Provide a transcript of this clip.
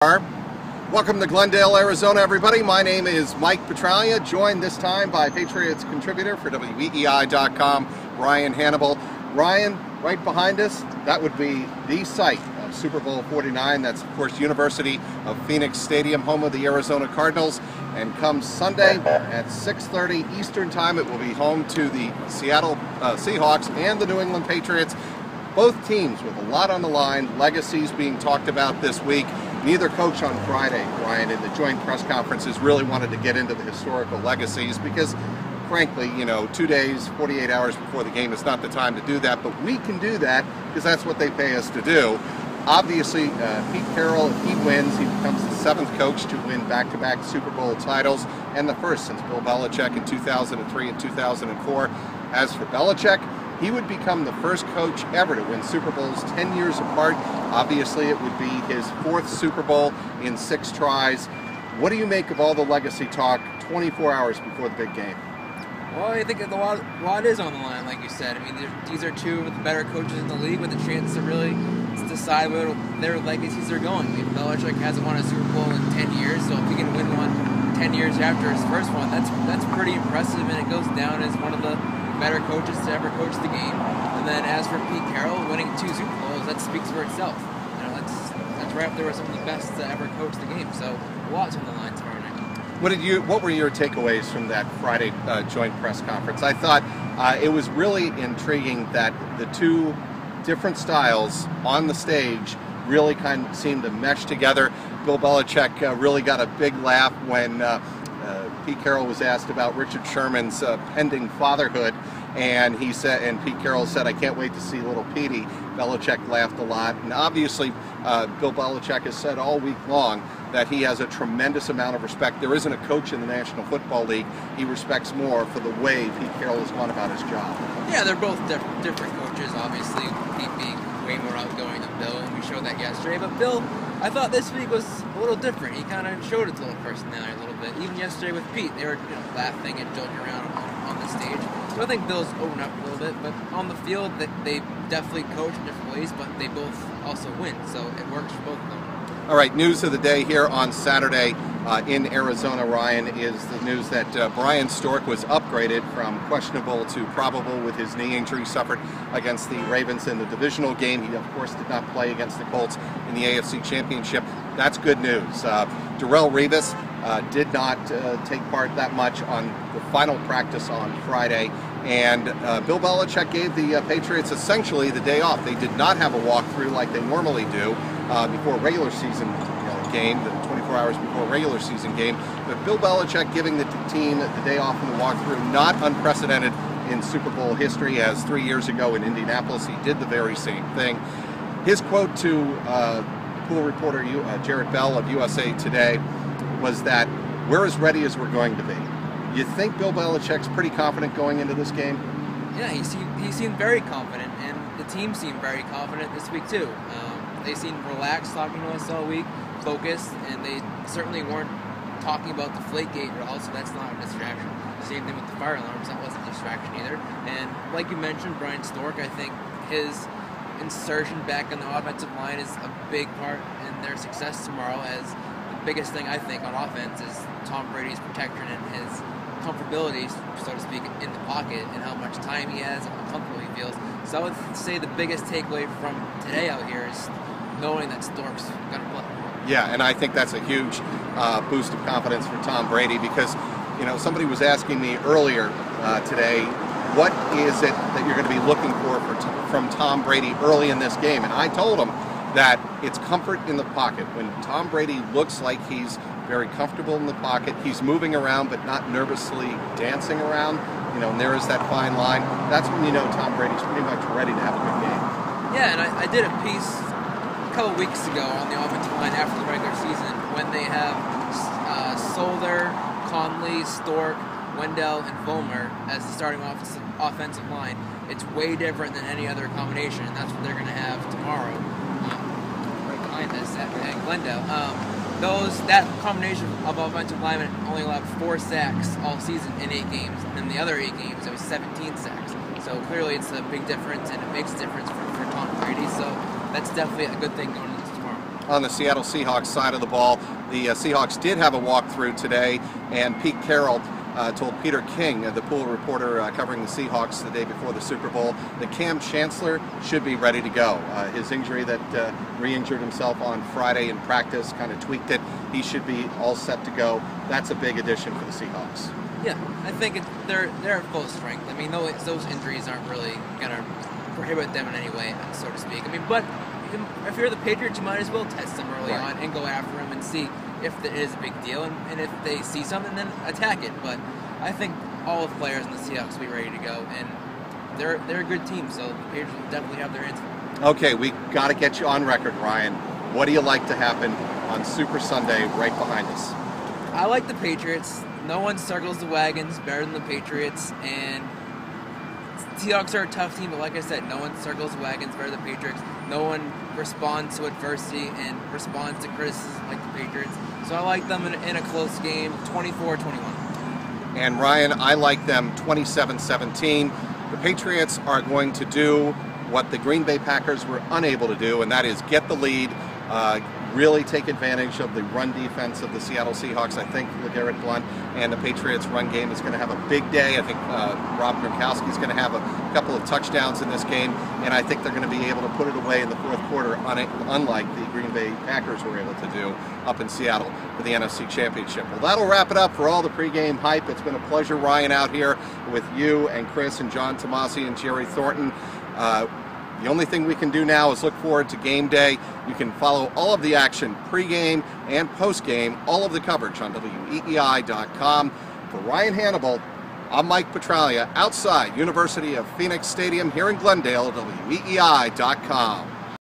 Welcome to Glendale, Arizona, everybody. My name is Mike Petraglia, joined this time by Patriots contributor for WEEI.com, Ryan Hannable. Ryan, right behind us, that would be the site of Super Bowl 49. That's, of course, University of Phoenix Stadium, home of the Arizona Cardinals. And come Sunday at 6:30 Eastern Time, it will be home to the Seattle Seahawks and the New England Patriots. Both teams with a lot on the line, legacies being talked about this week. Neither coach on Friday, Ryan, in the joint press conferences really wanted to get into the historical legacies because, frankly, 2 days, 48 hours before the game is not the time to do that, but we can do that because that's what they pay us to do. Obviously, Pete Carroll, if he wins, he becomes the 7th coach to win back-to-back Super Bowl titles and the first since Bill Belichick in 2003 and 2004. As for Belichick, he would become the first coach ever to win Super Bowls 10 years apart. Obviously, it would be his 4th Super Bowl in 6 tries. What do you make of all the legacy talk 24 hours before the big game? Well, I think a lot is on the line, like you said. I mean, these are two of the better coaches in the league with a chance to really decide where their legacies are going. I mean, Belichick hasn't won a Super Bowl in 10 years, so if he can win one 10 years after his first one, that's pretty impressive, and it goes down as one of the better coaches to ever coach the game. And then as for Pete Carroll winning 2 Super Bowls, that speaks for itself. That's right up there with some of the best to ever coach the game. So a lot's on the line tomorrow night. What were your takeaways from that Friday joint press conference? I thought it was really intriguing that the two different styles on the stage really kind of seemed to mesh together. Bill Belichick really got a big laugh when Pete Carroll was asked about Richard Sherman's pending fatherhood, and Pete Carroll said, "I can't wait to see little Petey." Belichick laughed a lot, and obviously Bill Belichick has said all week long that he has a tremendous amount of respect. There isn't a coach in the National Football League he respects more for the way Pete Carroll has gone about his job. Yeah, they're both different coaches, obviously, Pete being way more outgoing than Bill, and we showed that yesterday. But Bill, I thought this week was a little different. He kind of showed his little personality a little bit. Even yesterday with Pete, they were laughing and joking around on the stage. So I think Bill's opened up a little bit, but on the field, they definitely coach in different ways, but they both also win, so it works for both of them. All right, news of the day here on Saturday in Arizona, Ryan, is the news that Brian Stork was upgraded from questionable to probable with his knee injury suffered against the Ravens in the divisional game. He, of course, did not play against the Colts in the AFC Championship. That's good news. Darrelle Revis did not take part that much on the final practice on Friday, and Bill Belichick gave the Patriots essentially the day off. They did not have a walkthrough like they normally do before a regular season game, the 24 hours before a regular season game. But Bill Belichick giving the team the day off in the walkthrough, not unprecedented in Super Bowl history, as 3 years ago in Indianapolis he did the very same thing. His quote to pool reporter Jared Bell of USA Today was that we're as ready as we're going to be. You think Bill Belichick's pretty confident going into this game? Yeah, he seemed very confident, and the team seemed very confident this week too. They seemed relaxed talking to us all week, focused, and they certainly weren't talking about the Deflategate at all, so that's not a distraction. Same thing with the fire alarms, that wasn't a distraction either. And like you mentioned, Brian Stork, I think his insertion back in the offensive line is a big part in their success tomorrow, as the biggest thing I think on offense is Tom Brady's protection and his comfortability, so to speak, in the pocket, and how much time he has and how comfortable he feels. So I would say the biggest takeaway from today out here is knowing that Stork's going to play. Yeah, and I think that's a huge boost of confidence for Tom Brady, because somebody was asking me earlier today, what is it that you're going to be looking for from Tom Brady early in this game? And I told him that it's comfort in the pocket. When Tom Brady looks like he's very comfortable in the pocket, he's moving around but not nervously dancing around, and there is that fine line. That's when you know Tom Brady's pretty much ready to have a good game. Yeah, and I did a piece a couple weeks ago on the offensive line after the regular season when they have Solder, Conley, Stork, Wendell, and Vollmer as the starting offensive line. It's way different than any other combination, and that's what they're going to have tomorrow. Right behind us at Glendale. That combination of offensive linemen only allowed 4 sacks all season in 8 games, and in the other 8 games it was 17 sacks. So clearly it's a big difference, and it makes a difference for Tom Brady. So that's definitely a good thing going into tomorrow. on the Seattle Seahawks side of the ball. The Seahawks did have a walkthrough today, and Pete Carroll told Peter King, the pool reporter covering the Seahawks the day before the Super Bowl, that Cam Chancellor should be ready to go. His injury that re-injured himself on Friday in practice kind of tweaked it. He should be all set to go. That's a big addition for the Seahawks. Yeah, I think they're at full strength. I mean, those injuries aren't really going to prohibit them in any way, so to speak. I mean, but if you're the Patriots, you might as well test them early on and go after them and see if it is a big deal, and if they see something, then attack it. But I think all the players in the Seahawks will be ready to go, and they're a good team, so the Patriots will definitely have their answer. Okay, we got to get you on record, Ryan. What do you like to happen on Super Sunday right behind us? I like the Patriots. No one circles the wagons better than the Patriots, and Seahawks are a tough team, but like I said, no one circles the wagons better than the Patriots. No one responds to adversity and responds to criticism like the Patriots. So I like them in a close game, 24-21. And Ryan, I like them 27-17. The Patriots are going to do what the Green Bay Packers were unable to do, and that is get the lead, really take advantage of the run defense of the Seattle Seahawks. I think LeGarrette Blount and the Patriots run game is going to have a big day. I think Rob Gronkowski is going to have a couple of touchdowns in this game, and I think they're going to be able to put it away in the fourth quarter, unlike the Green Bay Packers were able to do up in Seattle for the NFC Championship. Well, that'll wrap it up for all the pregame hype. It's been a pleasure, Ryan, out here with you and Chris and John Tomasi and Jerry Thornton. The only thing we can do now is look forward to game day. You can follow all of the action pregame and postgame, all of the coverage on WEEI.com. For Ryan Hannable, I'm Mike Petraglia, outside University of Phoenix Stadium here in Glendale, WEEI.com.